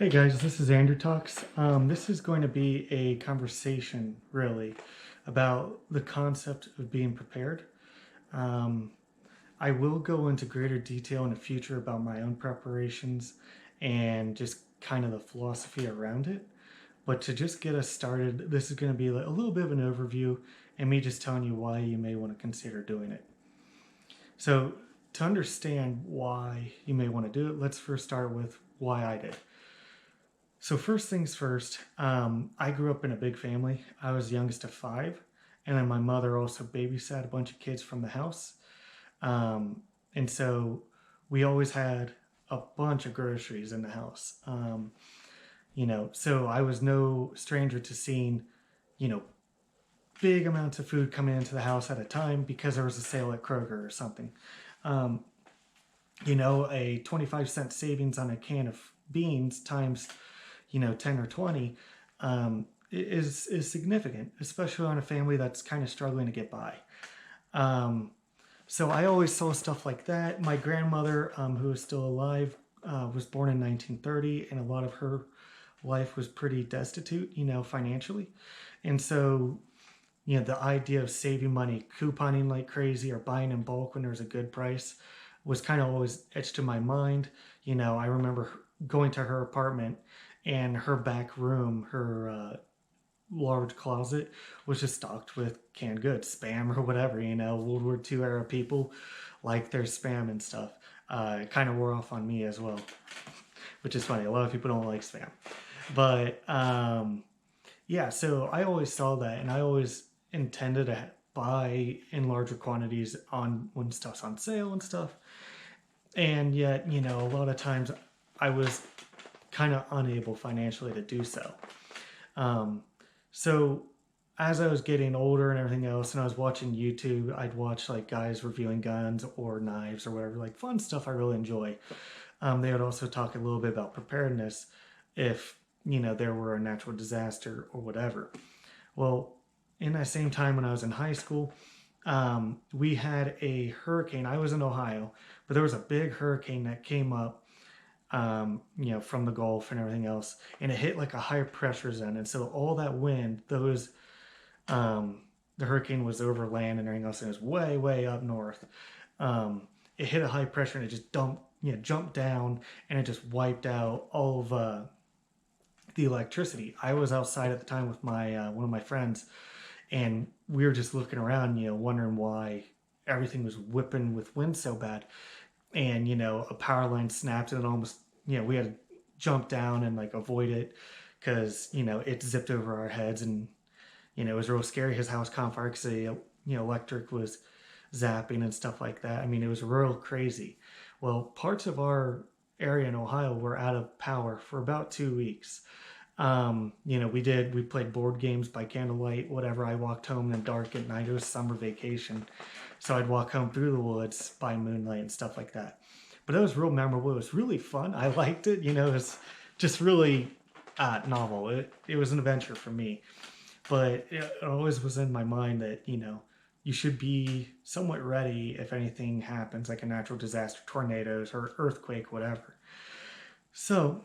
Hey guys, this is Andrew Talks. This is going to be a conversation, really, about the concept of being prepared. Um, I will go into greater detail in the future about my own preparations and just kind of the philosophy around it. But to just get us started, this is going to be a little bit of an overview and me just telling you why you may want to consider doing it. So, to understand why you may want to do it, let's first start with why I did. So first things first, I grew up in a big family. I was the youngest of five, and then my mother also babysat a bunch of kids from the house. Um, and so we always had a bunch of groceries in the house. So I was no stranger to seeing, you know, big amounts of food coming into the house at a time because there was a sale at Kroger or something. Um, a 25-cent savings on a can of beans times 10 or 20 is significant, especially on a family that's kind of struggling to get by. Um, so I always saw stuff like that. My grandmother, who is still alive, was born in 1930, and a lot of her life was pretty destitute, financially. And so, the idea of saving money, couponing like crazy, or buying in bulk when there's a good price was kind of always etched to my mind. I remember going to her apartment, and her back room, her large closet, was just stocked with canned goods, spam or whatever. World War II era people like their spam and stuff. It kind of wore off on me as well, which is funny. A lot of people don't like spam. But yeah, so I always saw that, and I always intended to buy in larger quantities on when stuff's on sale and stuff. And yet, a lot of times I was kind of unable financially to do so. Um, so as I was getting older and everything else, and I was watching YouTube, I'd watch like guys reviewing guns or knives or whatever, like fun stuff I really enjoy. They would also talk a little bit about preparedness if, there were a natural disaster or whatever. Well, in that same time when I was in high school, we had a hurricane. I was in Ohio, but there was a big hurricane that came up, from the Gulf and everything else, and it hit like a high pressure zone. And so all that wind, the hurricane was over land and everything else, and it was way, way up north. It hit a high pressure and it just jumped down, and it just wiped out all of the electricity. I was outside at the time with my one of my friends, and we were just looking around, wondering why everything was whipping with wind so bad. And a power line snapped, and it almost, we had to jump down and like avoid it because it zipped over our heads. And it was real scary. His house caught on fire because the electric was zapping and stuff like that. I mean, it was real crazy. Well, parts of our area in Ohio were out of power for about 2 weeks. We played board games by candlelight, whatever. I walked home in the dark at night. It was summer vacation. So I'd walk home through the woods by moonlight and stuff like that. But it was real memorable. It was really fun. I liked it. It was just really novel. It was an adventure for me. But it always was in my mind that, you should be somewhat ready if anything happens, like a natural disaster, tornadoes, or earthquake, whatever. So,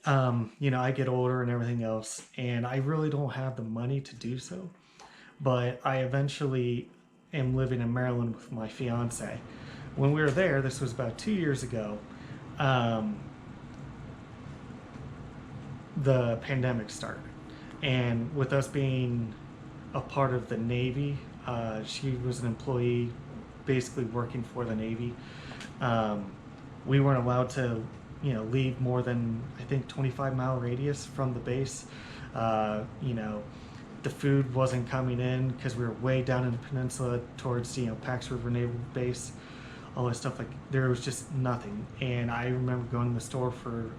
I get older and everything else, and I really don't have the money to do so. But I eventually am living in Maryland with my fiance. When we were there, this was about 2 years ago, the pandemic started. And with us being a part of the Navy, she was an employee basically working for the Navy. We weren't allowed to, leave more than, I think, 25-mile radius from the base. The food wasn't coming in because we were way down in the peninsula towards, Pax River Naval Base, all that stuff. Like, there was just nothing. And I remember going to the store for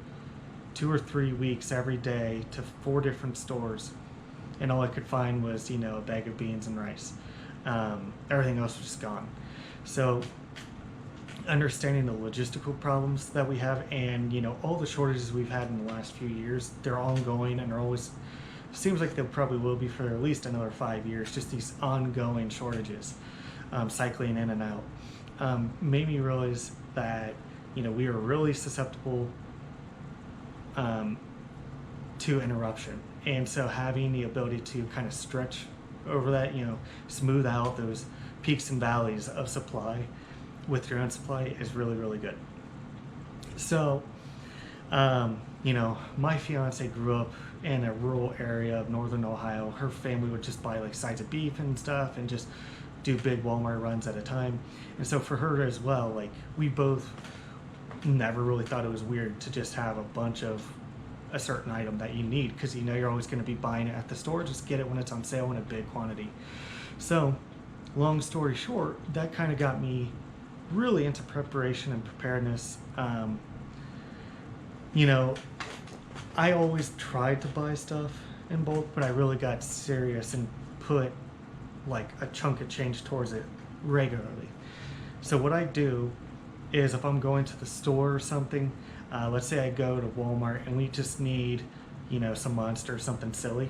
2 or 3 weeks every day to 4 different stores, and all I could find was a bag of beans and rice. Everything else was just gone. So understanding the logistical problems that we have, and all the shortages we've had in the last few years, they're ongoing, and they're always, seems like they probably will be for at least another 5 years, just these ongoing shortages, cycling in and out, made me realize that we are really susceptible to interruption. And so having the ability to kind of stretch over that, smooth out those peaks and valleys of supply with your own supply is really, really good. So, my fiance grew up in a rural area of northern Ohio. Her family would just buy like sides of beef and stuff and just do big Walmart runs at a time. And so for her as well, like we both never really thought it was weird to just have a bunch of a certain item that you need, because you're always going to be buying it at the store. Just get it when it's on sale in a big quantity. So long story short, that kind of got me really into preparation and preparedness. I always tried to buy stuff in bulk, but I really got serious and put like a chunk of change towards it regularly. So what I do is if I'm going to the store or something, let's say I go to Walmart and we just need, some Monster or something silly.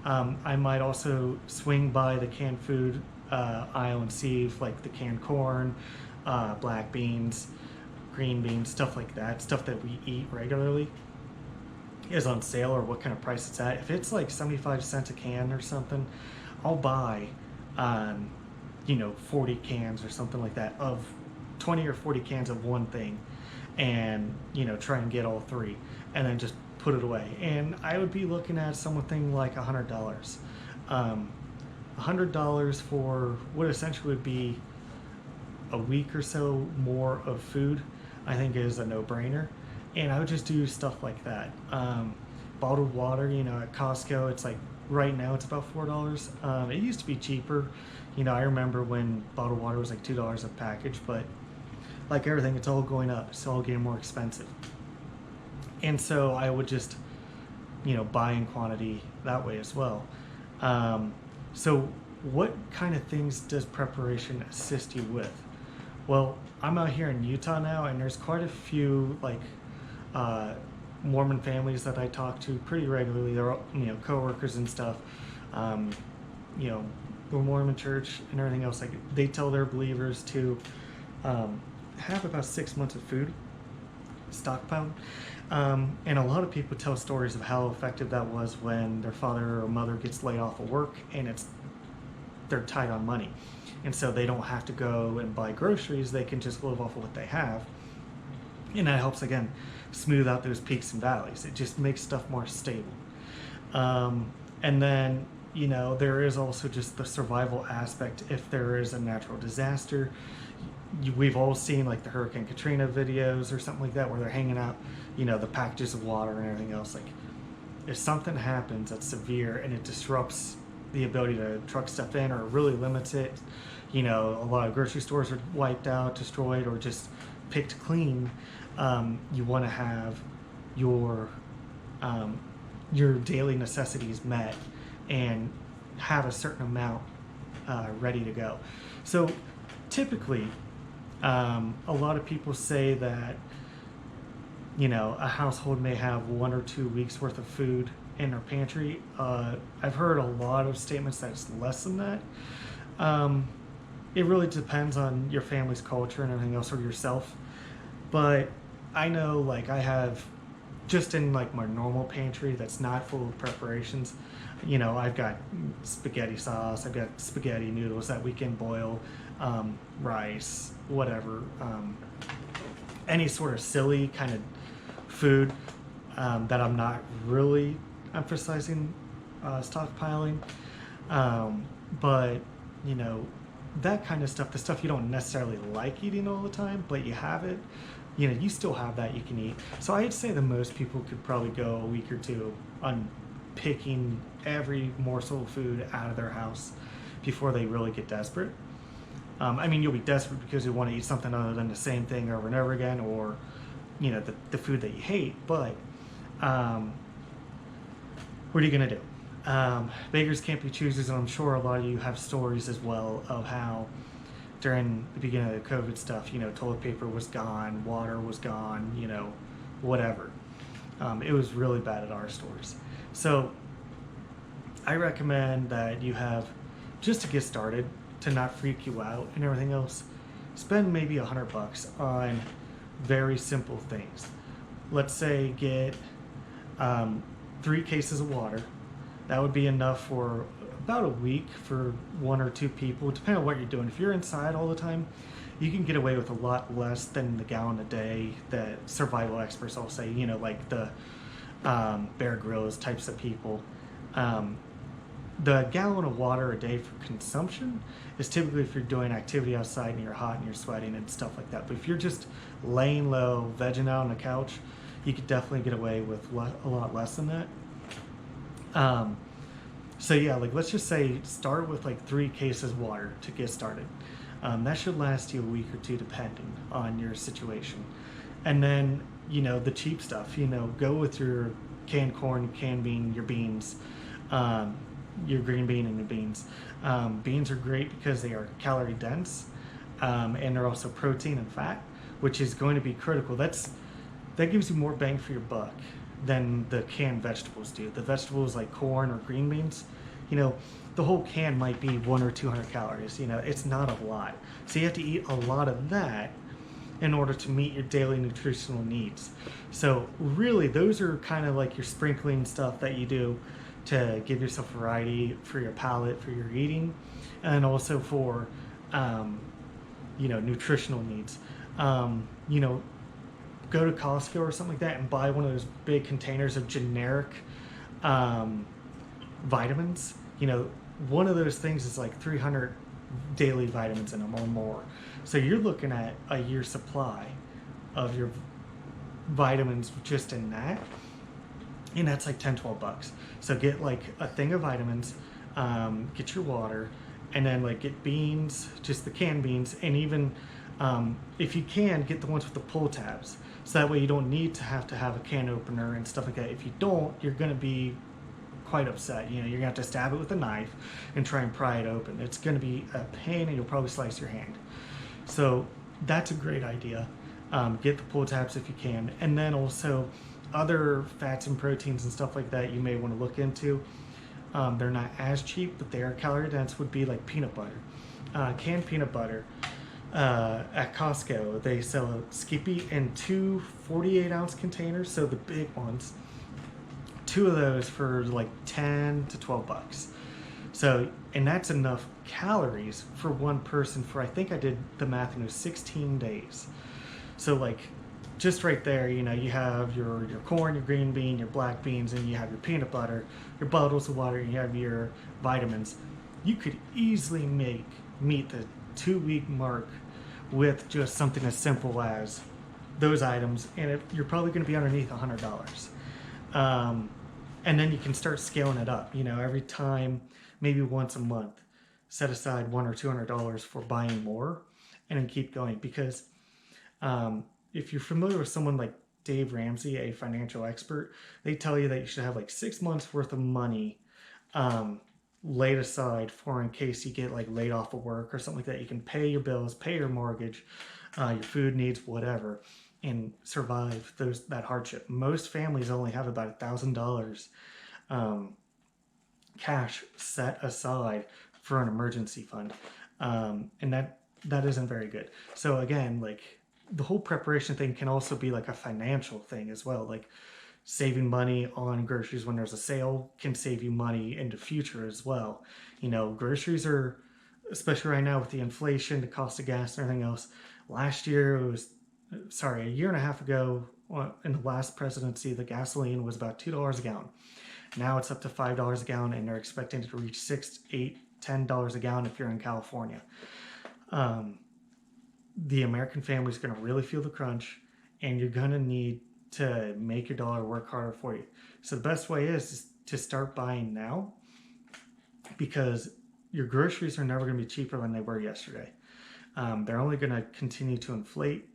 I might also swing by the canned food aisle and see if like the canned corn, black beans, green beans, stuff like that, stuff that we eat regularly is on sale or what kind of price it's at. If it's like 75 cents a can or something, I'll buy 40 cans or something like that of 20 or 40 cans of one thing, and try and get all three and then just put it away. And I would be looking at something like $100. $100 for what essentially would be a week or so more of food, I think is a no-brainer. And I would just do stuff like that. Bottled water, at Costco, it's like right now it's about $4. It used to be cheaper. I remember when bottled water was like $2 a package, but like everything, it's all going up. It's all getting more expensive. And so I would just, buy in quantity that way as well. So what kind of things does preparation assist you with? Well, I'm out here in Utah now, and there's quite a few like Mormon families that I talk to pretty regularly. They're all, coworkers and stuff. The Mormon church and everything else. Like they tell their believers to have about 6 months of food stockpiled. And a lot of people tell stories of how effective that was when their father or mother gets laid off of work and they're tight on money. And so they don't have to go and buy groceries. They can just live off of what they have. And that helps, again, smooth out those peaks and valleys. It just makes stuff more stable. And then, there is also just the survival aspect. If there is a natural disaster, we've all seen like the Hurricane Katrina videos or something like that, where they're hanging out, the packages of water and everything else. Like if something happens that's severe and it disrupts the ability to truck stuff in or really limits it, a lot of grocery stores are wiped out, destroyed, or just picked clean. You want to have your daily necessities met and have a certain amount ready to go. So typically, a lot of people say that a household may have 1 or 2 weeks worth of food in their pantry. I've heard a lot of statements that it's less than that. It really depends on your family's culture and everything else, or yourself. But I know, like, I have just in like my normal pantry that's not full of preparations, I've got spaghetti sauce, I've got spaghetti noodles that we can boil, rice, whatever, any sort of silly kind of food that I'm not really emphasizing stockpiling, but that kind of stuff, the stuff you don't necessarily like eating all the time, but you have it, you still have that you can eat. So I'd say that most people could probably go a week or two on picking every morsel of food out of their house before they really get desperate. You'll be desperate because you want to eat something other than the same thing over and over again, or the food that you hate. But what are you gonna do? Beggars can't be choosers, and I'm sure a lot of you have stories as well of how during the beginning of the COVID stuff, toilet paper was gone, water was gone, whatever. It was really bad at our stores. So I recommend that you have, just to get started, to not freak you out and everything else, spend maybe $100 on very simple things. Let's say get um, 3 cases of water. That would be enough for about a week for 1 or 2 people, depending on what you're doing. If you're inside all the time, you can get away with a lot less than the gallon a day that survival experts all say, like the Bear Grylls types of people. Um, the gallon of water a day for consumption is typically if you're doing activity outside and you're hot and you're sweating and stuff like that. But if you're just laying low, vegging out on the couch, you could definitely get away with a lot less than that. Um, so yeah, like let's just say start with like 3 cases of water to get started. That should last you a week or two depending on your situation. And then, the cheap stuff, go with your canned corn, canned bean, your beans, your green bean and your beans. Beans are great because they are calorie dense, and they're also protein and fat, which is going to be critical. That gives you more bang for your buck than the canned vegetables do. The vegetables like corn or green beans, the whole can might be 100 or 200 calories. It's not a lot. So you have to eat a lot of that in order to meet your daily nutritional needs. So really, those are kind of like your sprinkling stuff that you do to give yourself variety for your palate, for your eating, and also for, nutritional needs. You know, go to Costco or something like that and buy one of those big containers of generic vitamins. One of those things is like 300 daily vitamins in them or more. So you're looking at a year's supply of your vitamins just in that. And that's like 10-12 bucks. So get like a thing of vitamins, get your water, and then like get beans, just the canned beans, and even if you can, get the ones with the pull tabs. So that way you don't need to have a can opener and stuff like that. If you don't, you're going to be quite upset. You're going to have to stab it with a knife and try and pry it open. It's going to be a pain and you'll probably slice your hand. So that's a great idea. Get the pull tabs if you can. And then also other fats and proteins and stuff like that you may want to look into. They're not as cheap, but they are calorie dense, would be like peanut butter. Canned peanut butter. At Costco, they sell a Skippy in 2 48-ounce containers, so the big ones. 2 of those for like 10 to 12 bucks. So, and that's enough calories for one person for, I think I did the math, and it was 16 days. So like, just right there, you have your corn, your green bean, your black beans, and you have your peanut butter, your bottles of water, and you have your vitamins. You could easily meet the 2-week mark with just something as simple as those items, and you're probably going to be underneath $100. And then you can start scaling it up. Every time, maybe once a month, set aside $100 or $200 for buying more, and then keep going. Because if you're familiar with someone like Dave Ramsey, a financial expert, they tell you that you should have like 6 months worth of money laid aside for in case you get like laid off of work or something like that. You can pay your bills, pay your mortgage, your food needs, whatever, and survive that hardship. Most families only have about $1,000 cash set aside for an emergency fund, and that isn't very good. So again, like the whole preparation thing can also be like a financial thing as well. Like saving money on groceries when there's a sale can save you money in the future as well. Groceries are, especially right now with the inflation, the cost of gas and everything else. Last year, a year and a half ago, in the last presidency, the gasoline was about $2 a gallon. Now it's up to $5 a gallon, and they're expecting it to reach $6, $8, $10 a gallon if you're in California. The American family is going to really feel the crunch, and you're going to need to make your dollar work harder for you. So the best way is to start buying now, because your groceries are never going to be cheaper than they were yesterday. They're only going to continue to inflate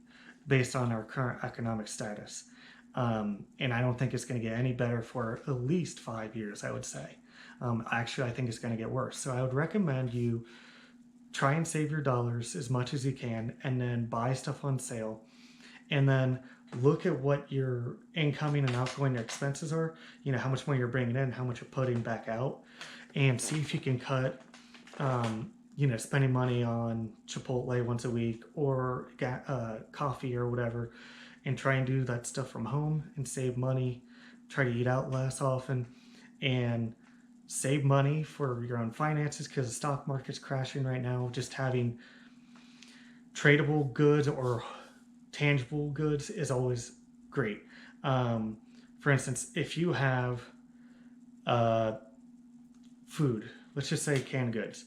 based on our current economic status. And I don't think it's going to get any better for at least 5 years, I would say. Actually, I think it's going to get worse. So I would recommend you try and save your dollars as much as you can, and then buy stuff on sale. And then look at what your incoming and outgoing expenses are. How much money you're bringing in, how much you're putting back out, and see if you can cut, spending money on Chipotle once a week or coffee or whatever, and try and do that stuff from home and save money try to eat out less often, and save money for your own finances because the stock market's crashing right now. Just having tradable goods or tangible goods is always great. Um, for instance, if you have uh, food, let's just say canned goods.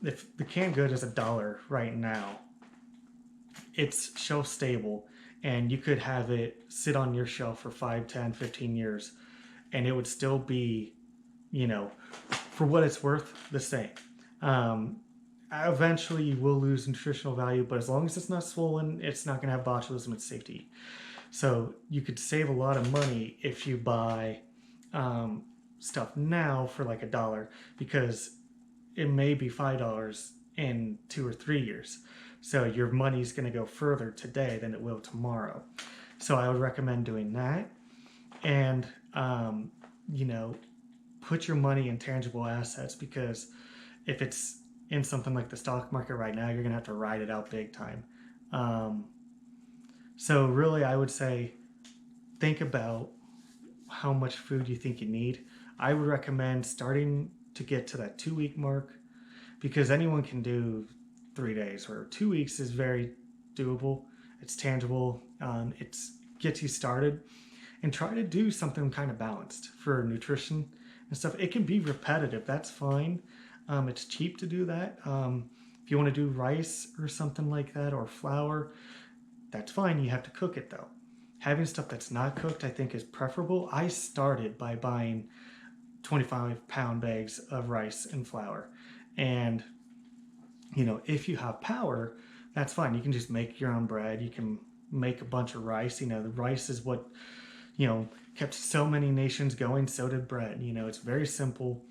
If the canned good is $1 right now, it's shelf stable, and you could have it sit on your shelf for 5, 10, 15 years, and it would still be, you know, for what it's worth, the same. Um, Eventually, you will lose nutritional value, but as long as it's not swollen, it's not going to have botulism. It's safe to eat. So you could save a lot of money if you buy um, stuff now for like $1 because it may be $5 in 2 or 3 years. So your money's going to go further today than it will tomorrow. So I would recommend doing that, and you know, put your money in tangible assets because if it's in something like the stock market right now, you're gonna have to ride it out big time. Um, so really, I would say think about how much food you think you need. I would recommend starting to get to that 2 week mark because anyone can do 3 days, or 2 weeks is very doable. It's tangible. It gets you started, and try to do something kind of balanced for nutrition and stuff. It can be repetitive. That's fine. It's cheap to do that. If you want to do rice or something like that or flour, that's fine. You have to cook it though. Having stuff that's not cooked, I think, is preferable. I started by buying 25-pound bags of rice and flour. And, if you have power, that's fine. You can just make your own bread. You can make a bunch of rice. The rice is what, kept so many nations going. So did bread. It's very simple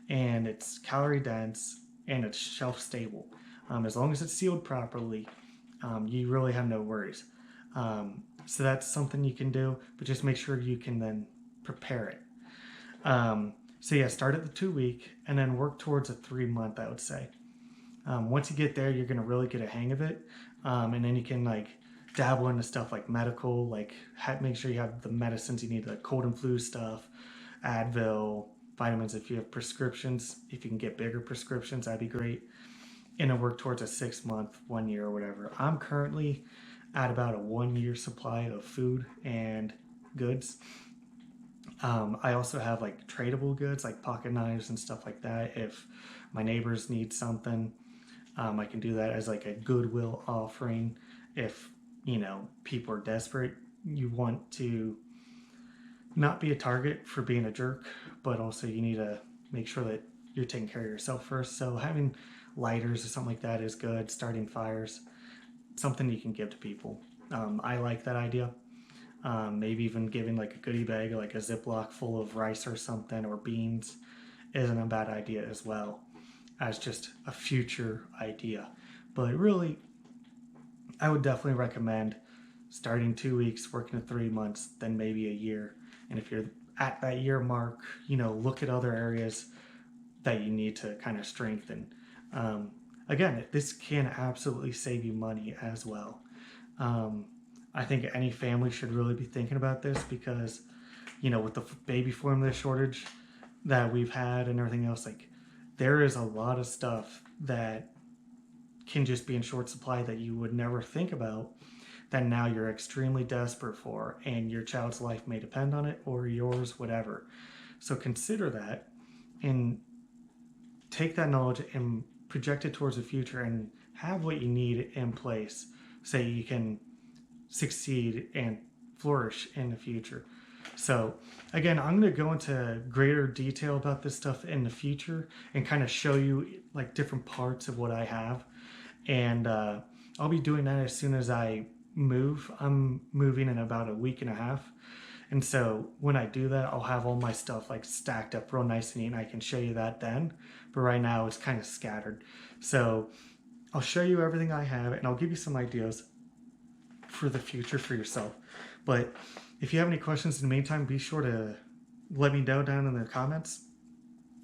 and it's calorie dense and it's shelf stable. As long as it's sealed properly, you really have no worries. So that's something you can do, but just make sure you can then prepare it. So yeah, start at the 2 week and then work towards a 3 month, I would say. Once you get there, you're going to really get a hang of it. And then you can dabble into stuff like medical, make sure you have the medicines you need, like cold and flu stuff, Advil, vitamins if you have prescriptions. If you can get bigger prescriptions, that'd be great. And then work towards a 6 month, 1 year, or whatever. I'm currently at about a 1 year supply of food and goods. I also have tradable goods like pocket knives and stuff like that. If my neighbors need something, I can do that as a goodwill offering. If people are desperate, you want to not be a target for being a jerk, but also you need to make sure that you're taking care of yourself first. So having lighters or something like that is good. Starting fires, something you can give to people. I like that idea. Maybe even giving a goodie bag, like a Ziploc full of rice or something, or beans, isn't a bad idea as well, as just a future idea. But really, I would definitely recommend starting 2 weeks, working to 3 months, then maybe a year. And if you're at that year mark, look at other areas that you need to kind of strengthen. Again, this can absolutely save you money as well. I think any family should really be thinking about this because, with the baby formula shortage that we've had and everything else, there is a lot of stuff that can just be in short supply that you would never think about, that now you're extremely desperate for, and your child's life may depend on it, or yours, whatever. So consider that and take that knowledge and project it towards the future and have what you need in place so you can succeed and flourish in the future. So again, I'm going to go into greater detail about this stuff in the future and kind of show you different parts of what I have. And I'll be doing that as soon as I move. I'm moving in about a week and a half. And so when I do that, I'll have all my stuff stacked up real nice and neat, and I can show you that then. But right now it's kind of scattered. So I'll show you everything I have and I'll give you some ideas for the future for yourself. But if you have any questions in the meantime, be sure to let me know down in the comments.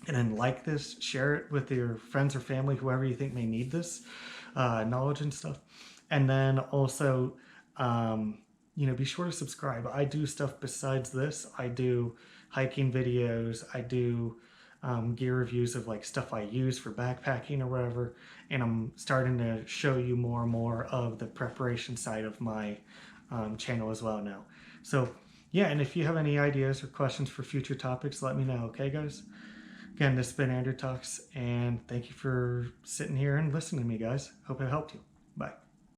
And then like this, share it with your friends or family, whoever you think may need this knowledge and stuff. And then also be sure to subscribe. I do stuff besides this. I do hiking videos. I do gear reviews of like stuff I use for backpacking or whatever. And I'm starting to show you more and more of the preparation side of my channel as well now. So yeah, and if you have any ideas or questions for future topics, let me know. Okay, guys? Again, this has been Andrew Talks, and thank you for sitting here and listening to me, guys. Hope it helped you.